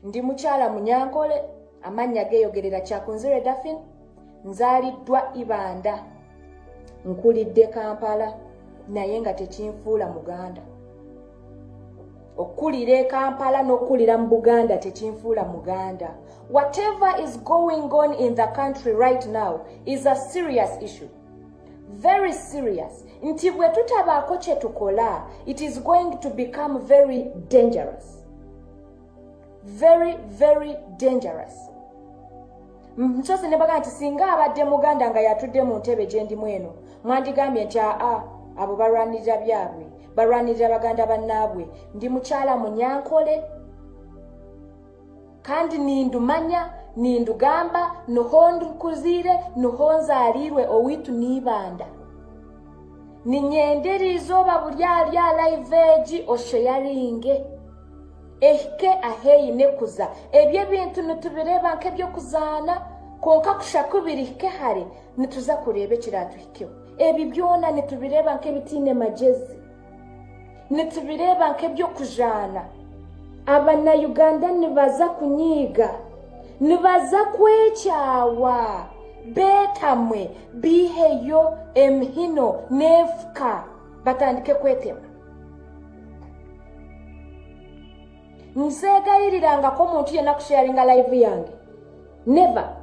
Ndi mukyala Munyankole, amannya geeyogerera Kyakunzire Daphne, nzaaliddwa Ibanda, nkulidde Kampala, naye nga tekinfuula Muganda. Okulira Kampala n'okulira mu Buganda tekinfuula Muganda. Whatever is going on in the country right now is a serious issue. Very serious. Nti bwe tutabaako kye tukola, it is going to become very dangerous. Very, very dangerous. Nsozi ne baga nti singa abadde Muganda nga yatudde mu ntebe gye ndimu eno, mwandigambye nti abo balwanirira byabwe, balwanirira baganda bannaabwe. Ndi mukyala Munyankole, kandi nindumanya, nindugamba, nuho ndukuzire, nuho nzaalirwe owitu n'Ibanda. Ninyenderizo oba buli ali alive osheyalinge. Ehike aheyine kuza. Ebyo ebintu nitubireba nk'ebyokuzaana, konka kushakubiri hike hare, nituza kureba ekiratuhikeho. Ebi byona nitubireba nk'ebitiine magezi. Nitubireba nk'ebyokujaana. Abannayuganda nibaza kunyiiga, nibaza kwekyawa, beetamwe, biheyo emihino n'enfuka batandike kwetema. Nseegayirirangako omuntu yenna kusharinga live yange. Never.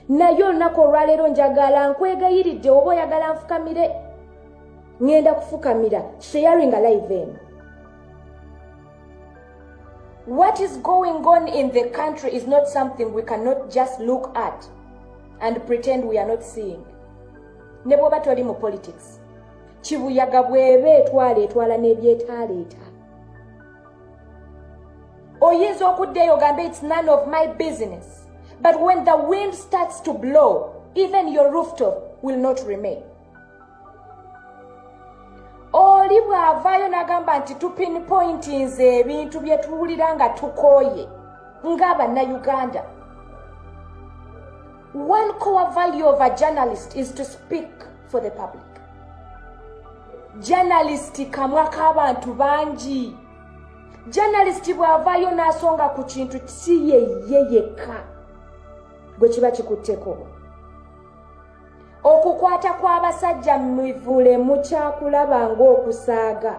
Naye olunaku olwaleero njagala nkwegayiridde oba oyagala nfukamire, ngenda kufukamira sharinga live eno. What is going on in the country is not something we cannot just look at and pretend we are not seeing. Ne bw'oba toli mu politics, kibuyaga bw'eba etwala n'ebyetaleeta. Oyinza okuddeyo ogambe it's none of my business, but when the wind starts to blow, even your rooftop will not remain. Oli bw'avaayo n'agamba nti tupinpointinze ebintu bye tuwulira nga tukooye ng'Abannayuganda. One core value of a journalist is to speak for the public. Journalist kamwa k'abantu bangi. Journalist bw'avaayo n'asonga ku kintu si ye yekka gwe kiba kikutteko. Okukwata kw'abasajja mwivule mukyakulaba ng'okusaaga.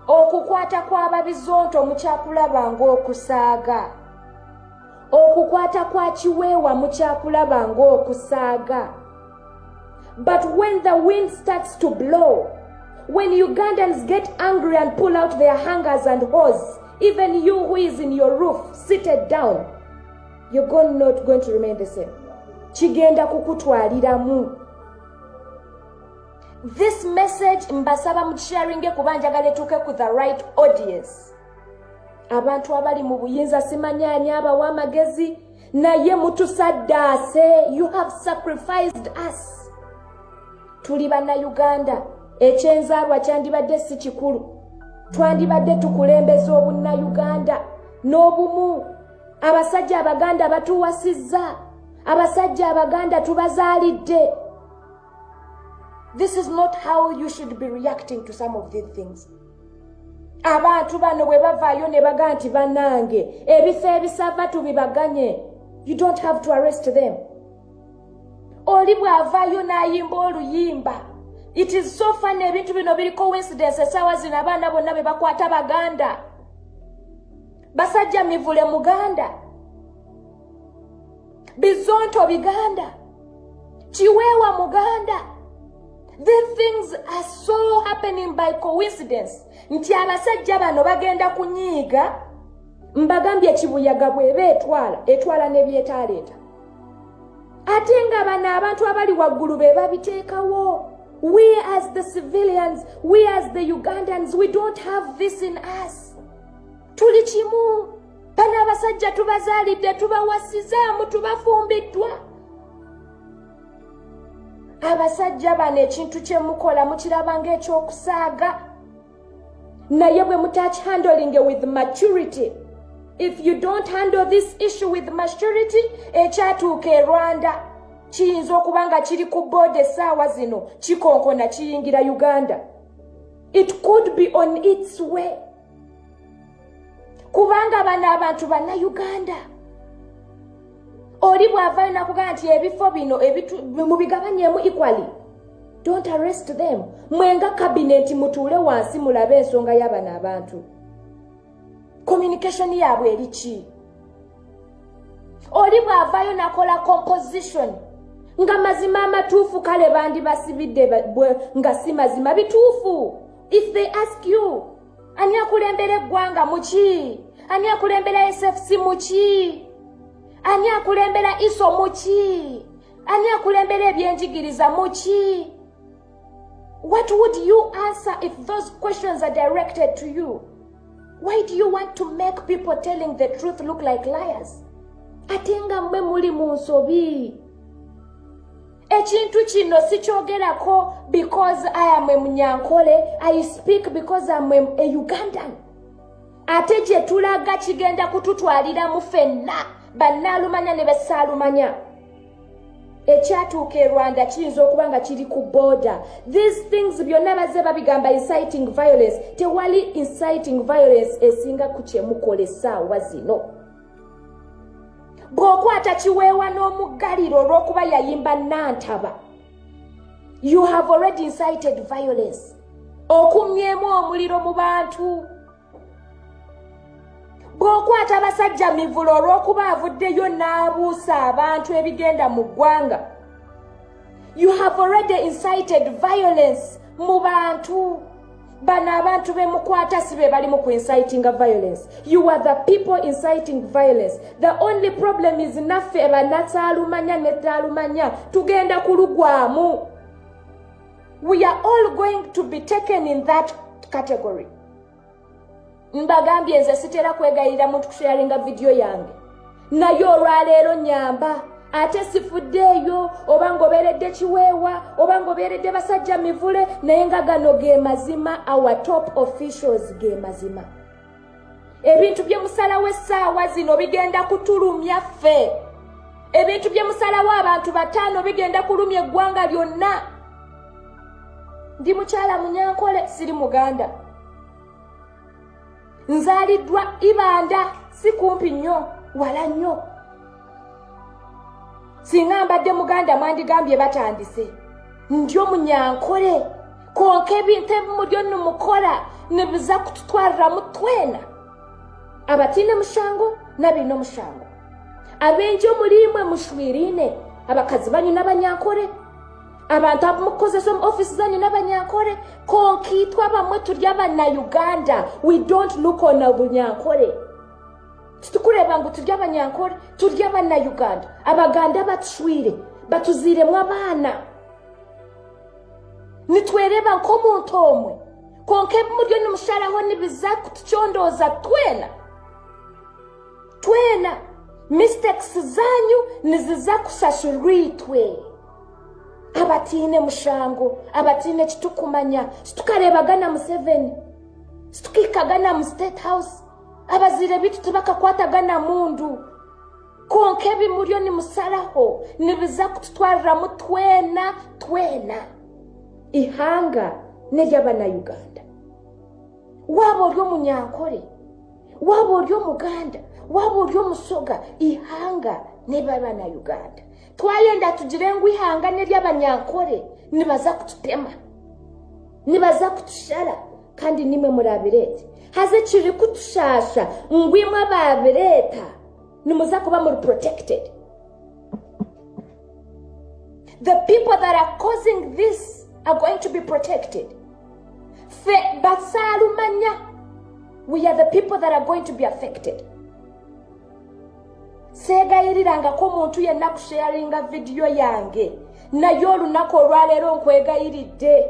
Okukwata kw'ababizonto mukyakulaba ng'okusaaga. Okukwata kwa kiweewa mukyakulaba ng'okusaaga. But when the wind starts to blow, when Ugandans get angry and pull out their hangers and hose, even you who is in your roof, seated down, you're not going to remain the same. Kigenda kukutwaliramu. This message mbasaba mukisharinge kuba njagala etuuke ku the right audience. Abantu abali mu buyinza simanyanya abawa amagezi, naye mutusaddaase. You have sacrificed us. Tuli Bannayuganda. Ekyenzaalwa kyandibadde si kikulu. Twandibadde tukulembeza obunnayuganda n'obumu. Abasajja Abaganda batuwasizza. Abasajja Abaganda tubazaalidde. This is not how you should be reacting to some of these things. Abantu bano bwe bavaayo ne baga nti bannange ebifo ebisava tubibaganye. You don't have to arrest them. Oli bw'avaayo n'ayimba oluyimba. It is so funny ebintu bino biri coincidence esawa zino abaana bonna be bakwata Baganda. Basajja mivule Muganda. Bizonto Biganda. Chiwewa Muganda. These things are so happening by coincidence. Nti abasajja bano bagenda kunyiiga mbagambye kibuyaga bw'eba etwala n'ebyetaleeta. Ate nga bano abantu abali waggulu be babiteekawo. We as the civilians, we as the Ugandans, we don't have this in us. Tuli kimu. Bano abasajja tubazaalidde, tubawasizaamu, tubafumbiddwa. Abasajja bano ekintu kye mukola mukiraba ng'ekyokusaaga. Naye bwe mutakihandling with maturity. If you don't handle this issue with maturity, ekyatuuka e Rwanda kiyinza okuba nga kiri ku boda essaawa zino kikonkona kiyingira Uganda. It could be on its way. Kubanga kubanga bana abantu banna Uganda oli bwavayo nakugamba nti ebifo bino mubigabanyemu equally. Don't arrest them. Mwenga cabinet mutuule wansi mulabe ensonga y'abana abantu. Communication yabwe erichi. Oli bwavayo nakola composition. Nga mazima amatuufu kale bandi basibidde nga si mazima bituufu. If they ask you, ani akulembera eggwanga muki? Ani akulembera SFC muki? Ani akulembera ISO muki? Ani akulembera ebyenjigiriza muki? What would you answer if those questions are directed to you? Why do you want to make people telling the truth look like liars? Atenga mwe muli mu nsobi. Ekintu kino sikyogerako because I am a Munyankole. I speak because I am a Ugandan. Ate gye tulaga kigenda kututwalira mu ffenna bannaalumanya ne bessaalumanya. Ekyatuuka e Rwanda kiyinza okuba nga kiri ku border. These things byonna bazze babigamba inciting violence. Tewali inciting violence esinga ku kyemukola essaawa zino. Bw'okwata kiweewa n'omuggaliro olw'okuba yayimba Nantaba, you have already incited violence. Okumyemu omuliro mu bantu. Bw'okwata abasajja mivulo olw'okuba avuddeyo n'abuusa abantu ebigenda mu ggwanga, you have already incited violence mu bantu. Bano abantu bemukwata si be bali mu inciting violence. You are the people inciting violence. The only problem is naffe bannasaalumanya ne taalumanya tugenda kulugwamu. We are all going to be taken in that category. Mbagambye nze sitera kwegayirira muntu kusharinga video yange. Naye olwaleero nyamba. Ate sifuddeeyo oba ngoberedde kiweewa oba ngoberedde basajja mivule naye nga gano ge mazima. Our top officials ge mazima. Ebintu bye musalawo essaawa zino bigenda kutulumya ffe. Ebintu bye musalawo abantu bataano bigenda kulumya eggwanga lyonna. Ndi mukyala Munyankole, siri Muganda. Nzaaliddwa Ibanda, si kumpi nnyo, wala nnyo. Singa mbadde Muganda mwandigambye batandise. Ndyo Munyankole, konka ebintu ebimu byonna mukola ne biza kututwaliramu twena. Abatiine mushango nabino mushango. Abenjo mulimwe mushwirine. Abakazi banyina Banyankole. Abantu abamukozesa mu office zanyina Banyankole. Konkitwa bamwe tulya Bannayuganda. We don't look on Bunyankole. Tutukureba ngo tulya Banyankole, tulya Bannayuganda. Abaganda batushwire, batuziremu abaana. Nitwereba nk'omuntu omwe. Konka ebimu byonna musharaho nibiza kutukyondooza twena. Twena. Mistakes zanyu niziza kusasurirwe. Abatiine mushango, abatiine kitukumanya, situkarebagana Museveni, situkikagana mu State House. Abazire bitu tubakakwatagana mundu. Konka ebimu byo nimusalaho nibiza kututwaliramu twena. Ihanga n'ery'Abannayuganda. Waba oli Omunyankole, waba oli Omuganda, waba oli Omusoga, ihanga n'Abannayuganda. Twayenda tugire ngu ihanga n'ery'Abanyankole nibaza kututema, nibaza kutushara kandi nimwe murabirete. Haze kiri kutushasha ngwimwe ababireta nimuza kuba muri protected. The people that are causing this are going to be protected. Fe basaalumanya, we are the people that are going to be affected. Segayiriranga ko muntu yenna kusharinga video yange naye olunaku olwaleero nkwegayiridde.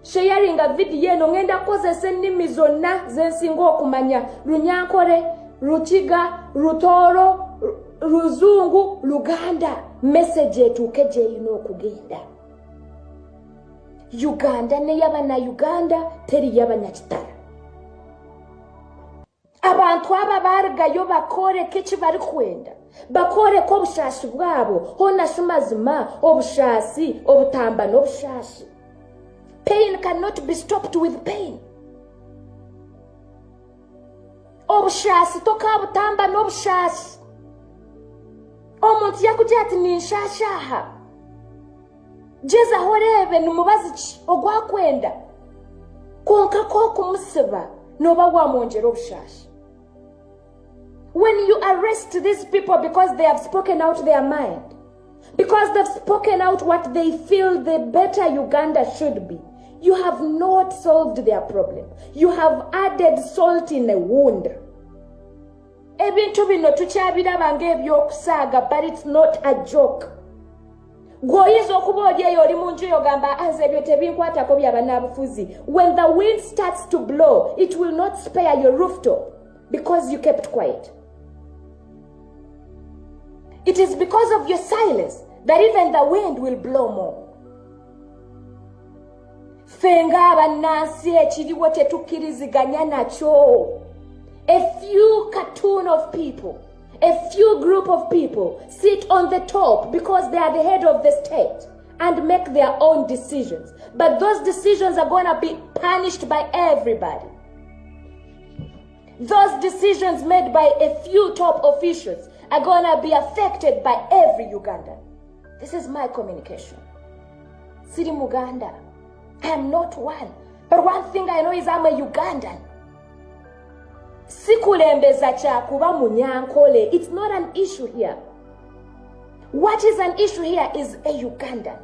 Sharinga video eno ngenda kozesa ennimi zonna zensinga okumanya: Lunyankole, Lukiga, Lutooro, Luzungu, Luganda. Message etuuke gye erina okugenda. Uganda ne y'Abannayuganda, teri y'Abanyakitala. Abantu aba barigayo bakore keki bari kwenda. Bakore ko obushashi bwabo honashu mazima, obushasi, obutamba n'obushashi. Pain cannot be stopped with pain. obushasi tokabutamba n'obushasi omuntu yakujja ati ninshashaha gezaho orebe nimubazi ki ogwakwenda konka k'okumusiba noba wamwongyera obushasi. When you arrest these people because they have spoken out their mind, because they've spoken out what they feel the better Uganda should be, you have not solved their problem. You have added salt in a wound. Ebintu bino tukyabiraba ng'ebyokusaaga, but it's not a joke. Gwoyinza okuba oli eyo oli mu nju yogamba anze ebyo tebinkwatako byabanabufuzi. When the wind starts to blow, it will not spare your rooftop because you kept quiet. It is because of your silence that even the wind will blow more. Fenga abannansi ekiriwo tetukkiriziganya nakyo. A few cartoon of people, a few group of people sit on the top because they are the head of the state and make their own decisions. But those decisions are going to be punished by everybody. Those decisions made by a few top officials are going to be affected by every Ugandan. This is my communication. Siri Muganda. I am not one. But one thing I know is I'm a Ugandan. Sikulembeza kyakuba munyankole. It's not an issue here. What is an issue here is a Ugandan.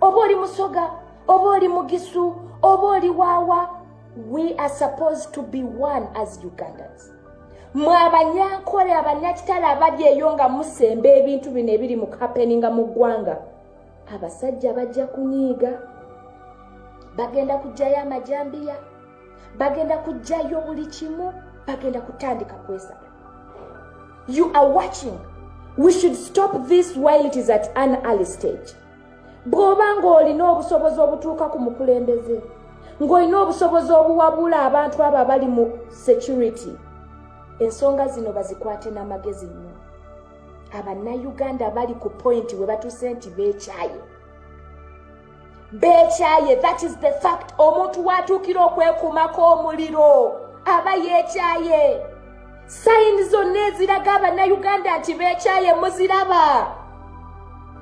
Oboli Musoga, Oboli Mugisu, Oboli Wawa. We are supposed to be one as Ugandans. Mwabanyankole abanyakitala abali eyo nga musemba ebintu bino ebiri mu happeninga mu ggwanga. Abasajja bajja kunyiiga. Bagenda kujjayo amajambiya. Bagenda kujjayo buli kimu. Bagenda kutandika kwesaba. You are watching. We should stop this while it is at an early stage. Bw'oba ng'olina obusobozi obutuuka ku mukulembeze, ng'olina obusobozi obuwabula abantu abo abali mu security, ensonga zino bazikwate n'amagezi nnyo. Abannayuganda bali ku point we batuuse nti beekyaye. Beekyaye, that is the fact. Omuntu watuukira okwekuumako omuliro aba yeekyaye. Sayini zonna eziraga abannayuganda nti beekyaye muziraba.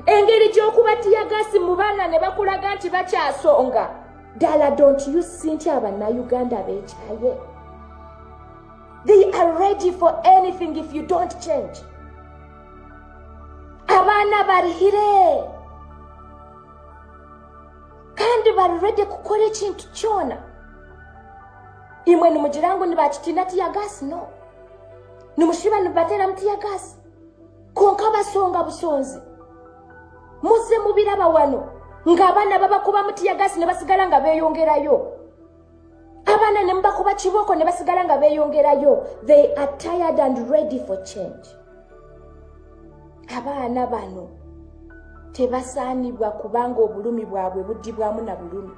Engeri gy'okuba tiyagasi mu baana ne bakulaga nti bakyasonga. Dala, don't you see nti abannayuganda beekyaye? They are ready for anything if you don't change. Abaana barihire. Kandi bari ready kukola ekintu kyona. Imwe nimugirango nibakitina tiyagasi? No. Nimushiba nibatera mutiyagasi? Konka basonga busonzi. Muze mubiraba wano ng'abaana babakuba mutiyagasi ne basigala nga beeyongerayo. Abaana ne mbakuba kiboko ne basigala nga beeyongerayo. They are tired and ready for change. Abaana bano tebasaanibwa kubanga obulumi bwabwe buddibwamu na bulumi.